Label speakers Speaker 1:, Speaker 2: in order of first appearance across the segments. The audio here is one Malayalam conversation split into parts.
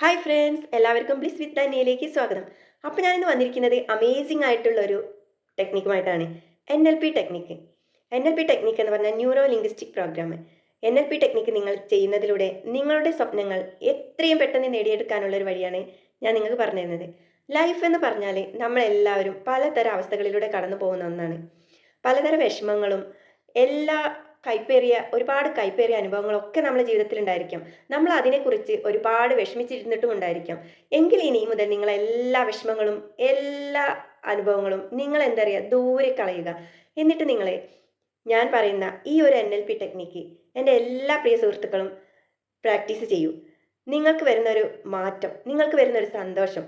Speaker 1: ഹായ് ഫ്രണ്ട്സ്, എല്ലാവർക്കും ബ്ലിസ് വിത്ത് ഡാനിയയിലേക്ക് സ്വാഗതം. അപ്പോൾ ഞാനിന്ന് വന്നിരിക്കുന്നത് അമേസിംഗ് ആയിട്ടുള്ളൊരു ടെക്നിക്കുമായിട്ടാണ്. NLP technique. NLP ടെക്നിക്ക് എന്ന് പറഞ്ഞാൽ neuro linguistic programme. NLP technique നിങ്ങൾ ചെയ്യുന്നതിലൂടെ നിങ്ങളുടെ സ്വപ്നങ്ങൾ എത്രയും പെട്ടെന്ന് നേടിയെടുക്കാനുള്ള ഒരു വഴിയാണ് ഞാൻ നിങ്ങൾക്ക് പറഞ്ഞു തരുന്നത്. ലൈഫ് എന്ന് പറഞ്ഞാൽ നമ്മളെല്ലാവരും പലതരം അവസ്ഥകളിലൂടെ കടന്നു പോകുന്ന ഒന്നാണ്. പലതരം വിഷമങ്ങളും എല്ലാ ഒരുപാട് കൈപ്പേറിയ അനുഭവങ്ങളൊക്കെ നമ്മുടെ ജീവിതത്തിൽ ഉണ്ടായിരിക്കും. നമ്മൾ അതിനെക്കുറിച്ച് ഒരുപാട് വിഷമിച്ചിരുന്നിട്ടും ഉണ്ടായിരിക്കാം. എങ്കിൽ ഇനി മുതൽ നിങ്ങൾ എല്ലാ വിഷമങ്ങളും എല്ലാ അനുഭവങ്ങളും നിങ്ങൾ എന്താ പറയുക ദൂരെ കളയുക. എന്നിട്ട് നിങ്ങളെ ഞാൻ പറയുന്ന ഈ ഒരു NLP ടെക്നിക്ക് എൻ്റെ എല്ലാ പ്രിയ സുഹൃത്തുക്കളും പ്രാക്ടീസ് ചെയ്യൂ. നിങ്ങൾക്ക് വരുന്നൊരു മാറ്റം, നിങ്ങൾക്ക് വരുന്നൊരു സന്തോഷം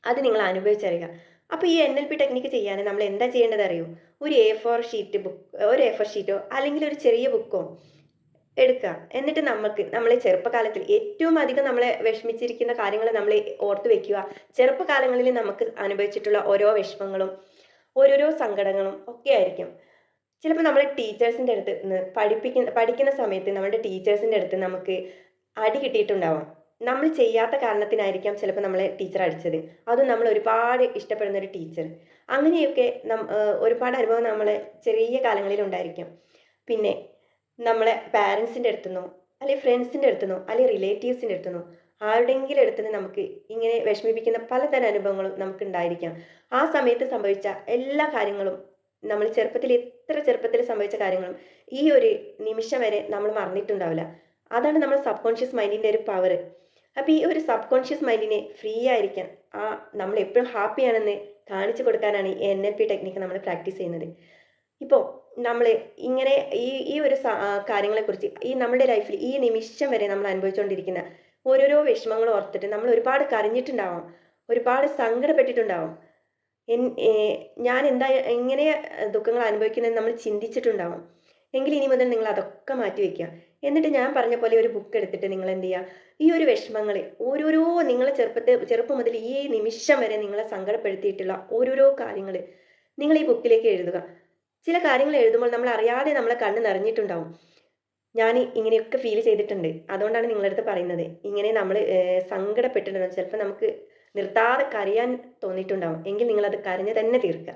Speaker 1: അത് നിങ്ങൾ അനുഭവിച്ചറിയുക. അപ്പോൾ ഈ NLP ടെക്നിക്ക് ചെയ്യാൻ നമ്മൾ എന്താ ചെയ്യേണ്ടത് അറിയോ? ഒരു A4 ഷീറ്റോ അല്ലെങ്കിൽ ഒരു ചെറിയ ബുക്കോ എടുക്കുക. എന്നിട്ട് നമ്മളെ ചെറുപ്പകാലത്തിൽ ഏറ്റവും അധികം നമ്മളെ വിഷമിച്ചിരിക്കുന്ന കാര്യങ്ങൾ നമ്മൾ ഓർത്ത് വെക്കുക. ചെറുപ്പകാലങ്ങളിൽ നമുക്ക് അനുഭവിച്ചിട്ടുള്ള ഓരോ വിഷമങ്ങളും ഓരോരോ സങ്കടങ്ങളും ഒക്കെ ആയിരിക്കും. ചിലപ്പോൾ നമ്മൾ ടീച്ചേഴ്സിൻ്റെ അടുത്ത് നിന്ന് പഠിക്കുന്ന സമയത്ത് നമ്മുടെ ടീച്ചേഴ്സിൻ്റെ അടുത്ത് നമുക്ക് അടി കിട്ടിയിട്ടുണ്ടാവാം. നമ്മൾ ചെയ്യാത്ത കാരണത്തിനായിരിക്കാം ചിലപ്പോൾ നമ്മളെ ടീച്ചർ അടിച്ചത്. അതും നമ്മൾ ഒരുപാട് ഇഷ്ടപ്പെടുന്ന ഒരു ടീച്ചർ. അങ്ങനെയൊക്കെ ഒരുപാട് അനുഭവം നമ്മളെ ചെറിയ കാലങ്ങളിൽ ഉണ്ടായിരിക്കും. പിന്നെ നമ്മളെ പാരൻസിൻ്റെ അടുത്തുനിന്നോ അല്ലെങ്കിൽ ഫ്രണ്ട്സിൻ്റെ അടുത്തുനിന്നോ അല്ലെങ്കിൽ റിലേറ്റീവ്സിൻ്റെ അടുത്തുനിന്നോ ആരുടെയെങ്കിലും അടുത്തുനിന്ന് നമുക്ക് ഇങ്ങനെ വിഷമിപ്പിക്കുന്ന പലതരം അനുഭവങ്ങളും നമുക്ക് ഉണ്ടായിരിക്കാം. ആ സമയത്ത് സംഭവിച്ച എല്ലാ കാര്യങ്ങളും നമ്മൾ എത്ര ചെറുപ്പത്തിൽ സംഭവിച്ച കാര്യങ്ങളും ഈ ഒരു നിമിഷം വരെ നമ്മൾ മറന്നിട്ടുണ്ടാവില്ല. അതാണ് നമ്മൾ സബ് കോൺഷ്യസ് മൈൻഡിൻ്റെ ഒരു പവർ. അപ്പോൾ ഈ ഒരു സബ് കോൺഷ്യസ് മൈൻഡിനെ ഫ്രീ ആയിരിക്കാൻ നമ്മൾ എപ്പോഴും ഹാപ്പിയാണെന്ന് കാണിച്ചു കൊടുക്കാനാണ് ഈ NLP ടെക്നിക്ക് നമ്മൾ പ്രാക്ടീസ് ചെയ്യുന്നത്. ഇപ്പോൾ നമ്മൾ ഇങ്ങനെ ഈ ഒരു കാര്യങ്ങളെക്കുറിച്ച് ഈ നമ്മുടെ ലൈഫിൽ ഈ നിമിഷം വരെ നമ്മൾ അനുഭവിച്ചുകൊണ്ടിരിക്കുന്ന ഓരോരോ വിഷമങ്ങൾ ഓർത്തിട്ട് നമ്മൾ ഒരുപാട് കരഞ്ഞിട്ടുണ്ടാവാം, ഒരുപാട് സങ്കടപ്പെട്ടിട്ടുണ്ടാവാം. ഞാൻ എന്താ ഇങ്ങനെ ദുഃഖങ്ങൾ അനുഭവിക്കുന്നതെന്ന് നമ്മൾ ചിന്തിച്ചിട്ടുണ്ടാവാം. എങ്കിൽ ഇനി മുതൽ നിങ്ങൾ അതൊക്കെ മാറ്റി വയ്ക്കുക. എന്നിട്ട് ഞാൻ പറഞ്ഞ പോലെ ഒരു ബുക്ക് എടുത്തിട്ട് നിങ്ങൾ എന്ത് ചെയ്യുക, ഈ ഒരു വിഷമങ്ങളെ ഓരോരോ നിങ്ങളെ ചെറുപ്പം മുതൽ ഈ നിമിഷം വരെ നിങ്ങളെ സങ്കടപ്പെടുത്തിയിട്ടുള്ള ഓരോരോ കാര്യങ്ങൾ നിങ്ങൾ ഈ ബുക്കിലേക്ക് എഴുതുക. ചില കാര്യങ്ങൾ എഴുതുമ്പോൾ നമ്മൾ അറിയാതെ നമ്മളെ കണ്ണ് നിറഞ്ഞിട്ടുണ്ടാവും. ഞാൻ ഇങ്ങനെയൊക്കെ ഫീൽ ചെയ്തിട്ടുണ്ട്, അതുകൊണ്ടാണ് നിങ്ങളുടെ അടുത്ത് പറയുന്നത്. ഇങ്ങനെ നമ്മൾ സങ്കടപ്പെട്ടിട്ടുണ്ടാവും, ചിലപ്പോൾ നമുക്ക് നിർത്താതെ കരയാൻ തോന്നിയിട്ടുണ്ടാവും. എങ്കിൽ നിങ്ങളത് കരഞ്ഞ് തന്നെ തീർക്കുക.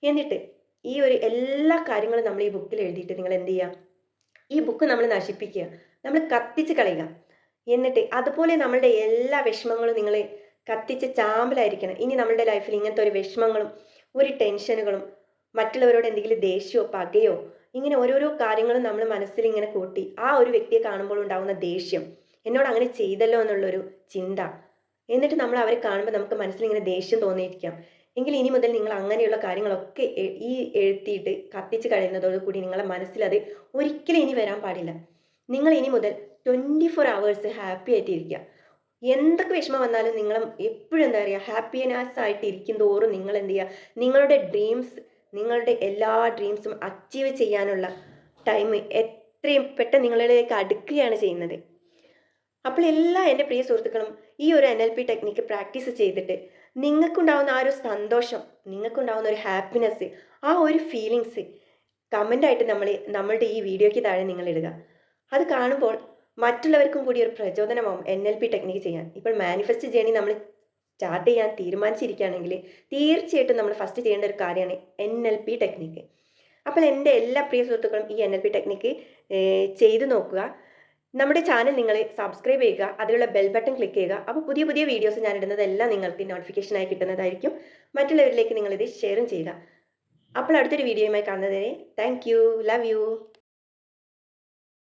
Speaker 1: എന്നിട്ട് ഈ ഒരു എല്ലാ കാര്യങ്ങളും നമ്മൾ ഈ ബുക്കിൽ എഴുതിയിട്ട് നിങ്ങൾ എന്ത് ചെയ്യുക, ഈ ബുക്ക് നമ്മൾ നശിപ്പിക്കുക, നമ്മൾ കത്തിച്ച് കളയുക. എന്നിട്ട് അതുപോലെ നമ്മളുടെ എല്ലാ വിഷമങ്ങളും നിങ്ങൾ കത്തിച്ച് ചാമ്പലായിരിക്കണം. ഇനി നമ്മളുടെ ലൈഫിൽ ഇങ്ങനത്തെ ഒരു വിഷമങ്ങളും ഒരു ടെൻഷനുകളും മറ്റുള്ളവരോട് എന്തെങ്കിലും ദേഷ്യമോ പകയോ ഇങ്ങനെ ഓരോരോ കാര്യങ്ങളും നമ്മൾ മനസ്സിൽ ഇങ്ങനെ കൂട്ടി ആ ഒരു വ്യക്തിയെ കാണുമ്പോൾ ഉണ്ടാകുന്ന ദേഷ്യം, എന്നോട് അങ്ങനെ ചെയ്തല്ലോ എന്നുള്ളൊരു ചിന്ത, എന്നിട്ട് നമ്മൾ അവരെ കാണുമ്പോൾ നമുക്ക് മനസ്സിൽ ഇങ്ങനെ ദേഷ്യം തോന്നിയിരിക്കാം. എങ്കിൽ ഇനി മുതൽ നിങ്ങൾ അങ്ങനെയുള്ള കാര്യങ്ങളൊക്കെ ഈ എഴുത്തിയിട്ട് കത്തിച്ച് കളയുന്നതോടുകൂടി നിങ്ങളെ മനസ്സിൽ അത് ഒരിക്കലും ഇനി വരാൻ പാടില്ല. നിങ്ങൾ ഇനി മുതൽ 24 hours ഹാപ്പി ആയിട്ടിരിക്കുക. എന്തൊക്കെ വിഷമം വന്നാലും നിങ്ങൾ എപ്പോഴും എന്താ പറയുക ഹാപ്പിനെസ് ആയിട്ട് ഇരിക്കും തോറും നിങ്ങൾ എന്ത് ചെയ്യുക, നിങ്ങളുടെ എല്ലാ ഡ്രീംസും അച്ചീവ് ചെയ്യാനുള്ള ടൈം എത്രയും പെട്ടെന്ന് നിങ്ങളിലേക്ക് അടുക്കുകയാണ് ചെയ്യുന്നത്. അപ്പോൾ എൻ്റെ പ്രിയ സുഹൃത്തുക്കളും ഈ ഒരു NLP ടെക്നിക്ക് പ്രാക്ടീസ് ചെയ്തിട്ട് നിങ്ങൾക്കുണ്ടാവുന്ന ആ ഒരു സന്തോഷം, നിങ്ങൾക്കുണ്ടാവുന്ന ഒരു ഹാപ്പിനെസ്, ആ ഒരു ഫീലിങ്സ് കമൻ്റായിട്ട് നമ്മളുടെ ഈ വീഡിയോയ്ക്ക് താഴെ നിങ്ങൾ ഇടുക. അത് കാണുമ്പോൾ മറ്റുള്ളവർക്കും കൂടി ഒരു പ്രചോദനമാവും NLP ടെക്നിക്ക് ചെയ്യാൻ. ഇപ്പോൾ മാനിഫെസ്റ്റ് ജേണി നമ്മൾ സ്റ്റാർട്ട് ചെയ്യാൻ തീരുമാനിച്ചിരിക്കുകയാണെങ്കിൽ തീർച്ചയായിട്ടും നമ്മൾ ഫസ്റ്റ് ചെയ്യേണ്ട ഒരു കാര്യമാണ് NLP ടെക്നിക്ക്. അപ്പോൾ എൻ്റെ എല്ലാ പ്രിയ സുഹൃത്തുക്കളും ഈ NLP ടെക്നിക്ക് ചെയ്തു നോക്കുക. നമ്മുടെ ചാനൽ നിങ്ങൾ സബ്സ്ക്രൈബ് ചെയ്യുക, അതിലുള്ള ബെൽ ബട്ടൺ ക്ലിക്ക് ചെയ്യുക. അപ്പോൾ പുതിയ പുതിയ വീഡിയോസ് ഞാൻ ഇടുന്നതെല്ലാം നിങ്ങൾക്ക് നോട്ടിഫിക്കേഷനായി കിട്ടുന്നതായിരിക്കും. മറ്റുള്ളവരിലേക്ക് നിങ്ങളിത് ഷെയറും ചെയ്യുക. അപ്പോൾ അടുത്തൊരു വീഡിയോയുമായി കാണുന്നതിനെ താങ്ക് യു, ലവ് യു.